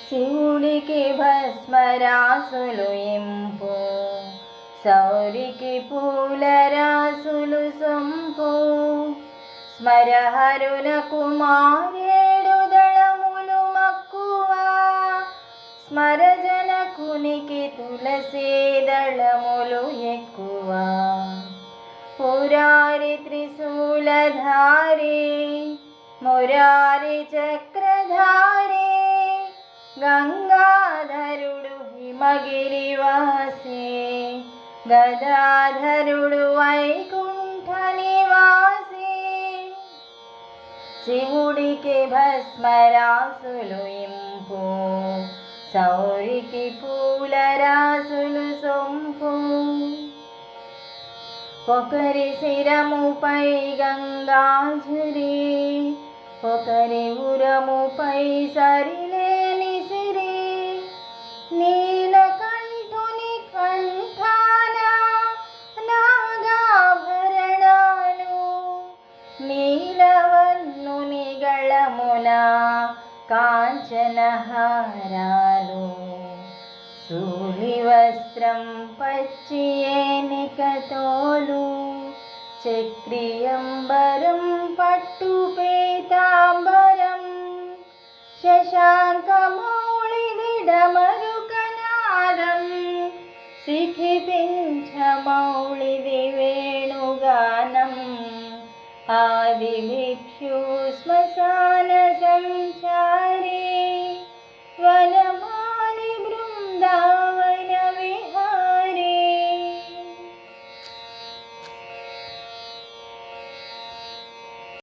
శివుడికి భస్మరాసులు ఇంపు, సౌరికి పూలరాసులు సొంపు. స్మరహరునకు మారేడు దళములు మక్కువ, స్మరజనకునికి తులసీ దళములు ఎక్కువ. పురారి త్రిశూలధారి, మురారి చక్రధారి, గంగాధరుడు హిమగిరివాసి, గదాధరుడు వైకుంఠ నివాసి. శివుడికి భస్మరాసులు ఇంపు, సౌరికి పూలరాసులు సొంపు. ఒకరి శిరముపై గంగాధరి, ఒకరి ఉరముపై సరిలేని సిరి. నీలకంఠుని కంఠాన నాగాభరణాలు, నీలవర్ణుని గళమున కాంచనహారాలు. శూలి వస్త్రం పచ్చి ఏనిక తోలు, చక్రియంబరం పట్టు పీతాంబరం. శశాంకమౌళిది డమరుకనాదం, శిఖిపించమౌళిది వేణుగానం. ఆదిమిత్ర